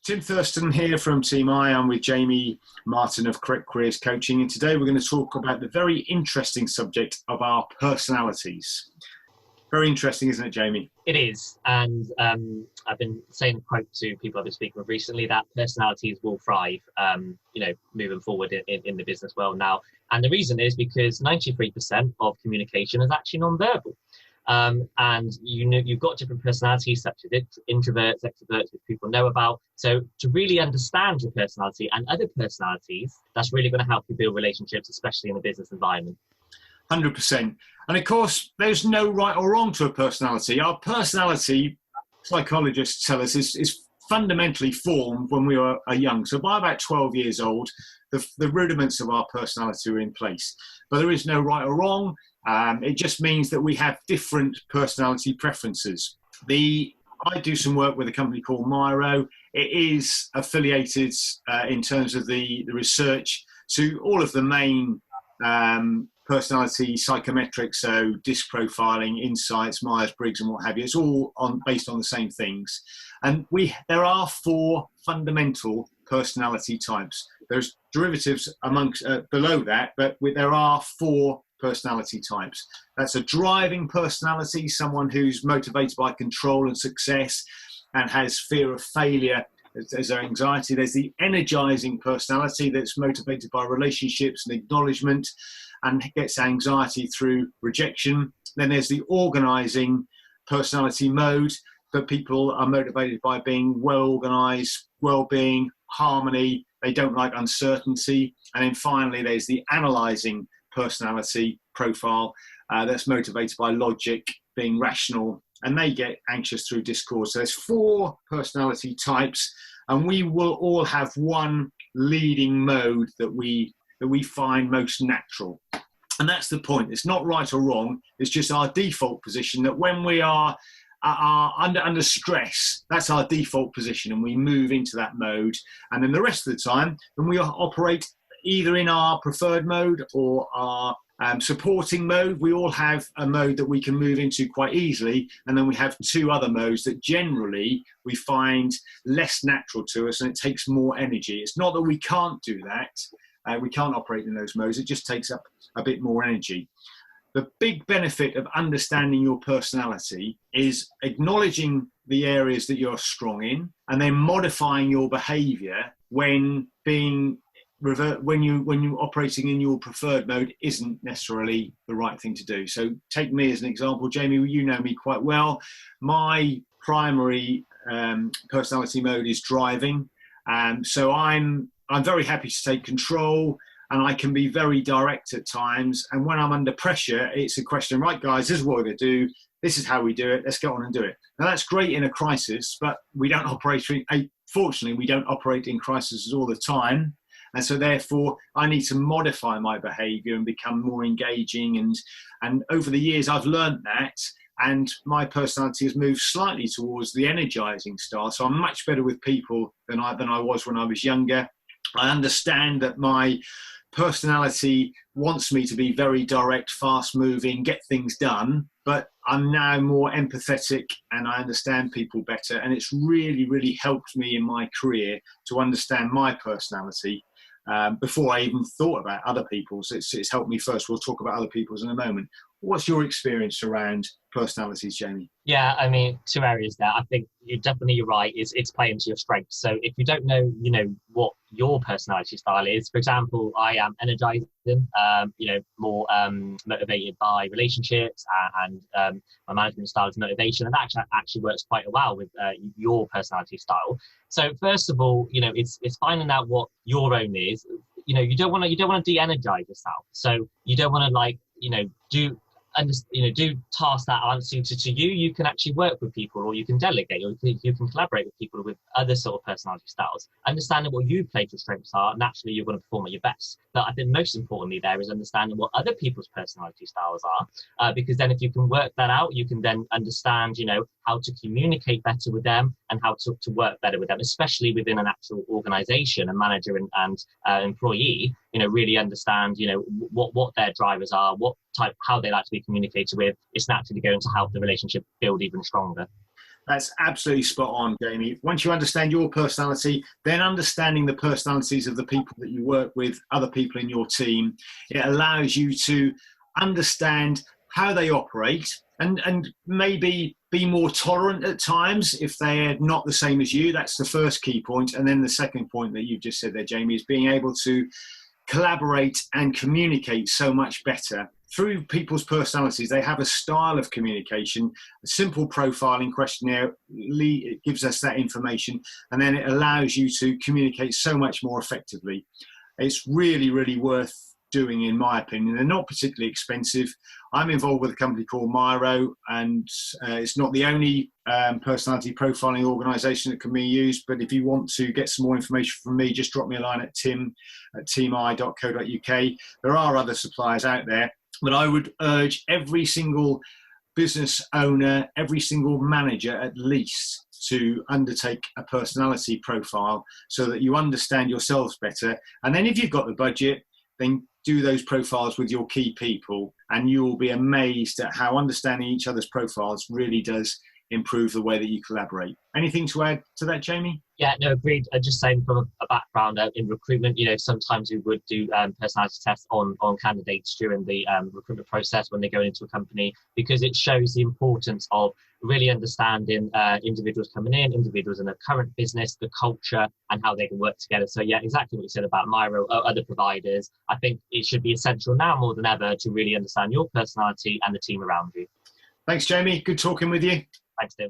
Tim Thurston here from Team I. I'm with Jamie Martin of Correct Careers Coaching, and today we're going to talk about the very interesting subject of our personalities. Very interesting, isn't it, Jamie? It is, and I've been saying a quote to people I've been speaking with recently that personalities will thrive, moving forward in the business world now. And the reason is because 93% of communication is actually non-verbal. And you've got different personalities such as introverts, extroverts, which people know about. So to really understand your personality and other personalities, that's really going to help you build relationships, especially in a business environment. 100%. And of course, there's no right or wrong to a personality. Our personality, psychologists tell us, is fundamentally formed when we are young. So by about 12 years old, the rudiments of our personality are in place. But there is no right or wrong. It just means that we have different personality preferences. I do some work with a company called Miro. It is affiliated in terms of the research to all of the main personality psychometrics, so disc profiling, insights, Myers-Briggs and what have you. It's all based on the same things. And there are 4 fundamental personality types. There's derivatives amongst below that, but there are 4 personality types. That's a driving personality, someone who's motivated by control and success and has fear of failure as their anxiety. There's the energizing personality that's motivated by relationships and acknowledgement and gets anxiety through rejection. Then there's the organizing personality mode, that people are motivated by being well organized, well-being, harmony. They don't like uncertainty. And then finally, there's the analyzing personality profile that's motivated by logic, being rational, and they get anxious through discord. So there's 4 personality types, and we will all have one leading mode that we find most natural. And that's the point. It's not right or wrong. It's just our default position, that when we are under stress, that's our default position, and we move into that mode. And then the rest of the time, when we operate either in our preferred mode or our supporting mode, we all have a mode that we can move into quite easily. And then we have 2 other modes that generally we find less natural to us, and it takes more energy. It's not that we can't do that. We can't operate in those modes. It just takes up a bit more energy. The big benefit of understanding your personality is acknowledging the areas that you're strong in, and then modifying your behavior when you're operating in your preferred mode isn't necessarily the right thing to do. So take me as an example, Jamie. You know me quite well. My primary personality mode is driving, so I'm very happy to take control, and I can be very direct at times. And when I'm under pressure, it's a question, right, guys, this is what we're going to do. This is how we do it. Let's get on and do it. Now, that's great in a crisis, but fortunately, we don't operate in crises all the time. And so therefore, I need to modify my behavior and become more engaging. And over the years, I've learned that. And my personality has moved slightly towards the energizing style. So I'm much better with people than I was when I was younger. I understand that my personality wants me to be very direct, fast moving, get things done, but I'm now more empathetic and I understand people better. And it's really, really helped me in my career to understand my personality before I even thought about other people's. It's helped me first. We'll talk about other people's in a moment. What's your experience around personalities, Jamie? Yeah, I mean, 2 areas there. I think you're right. It's playing to your strengths. So if you don't know, what your personality style is, for example, I am energizing, more motivated by relationships, and my management style is motivation, and that actually works quite well with your personality style. So first of all, it's finding out what your own is. You don't want to de-energize yourself. So you don't want to do tasks that aren't suited to you. You can actually work with people, or you can delegate, or you can collaborate with people with other sort of personality styles. Understanding what you play your strengths are, naturally you're going to perform at your best. But I think most importantly there is understanding what other people's personality styles are, because then if you can work that out, you can then understand, how to communicate better with them and how to work better with them, especially within an actual organization, a manager and employee, really understand, what their drivers are, how they like to be communicated with. It's naturally going to help the relationship build even stronger. That's absolutely spot on, Jamie. Once you understand your personality, then understanding the personalities of the people that you work with, other people in your team, it allows you to understand how they operate and maybe be more tolerant at times if they're not the same as you. That's the first key point. And then the second point that you've just said there, Jamie, is being able to collaborate and communicate so much better. Through people's personalities, they have a style of communication. A simple profiling questionnaire it gives us that information, and then it allows you to communicate so much more effectively. It's really, really worth doing, in my opinion. They're not particularly expensive. I'm involved with a company called Miro, and it's not the only personality profiling organisation that can be used. But if you want to get some more information from me, just drop me a line at tim@teami.co.uk. There are other suppliers out there, but I would urge every single business owner, every single manager at least, to undertake a personality profile so that you understand yourselves better. And then if you've got the budget, then do those profiles with your key people, and you will be amazed at how understanding each other's profiles really does improve the way that you collaborate. Anything to add to that, Jamie? Yeah, no, agreed. Just saying from a background in recruitment, sometimes we would do personality tests on candidates during the recruitment process when they go into a company, because it shows the importance of really understanding individuals coming in, individuals in the current business, the culture, and how they can work together. So yeah, exactly what you said about Miro, other providers. I think it should be essential now more than ever to really understand your personality and the team around you. Thanks, Jamie. Good talking with you. Thanks, Tim.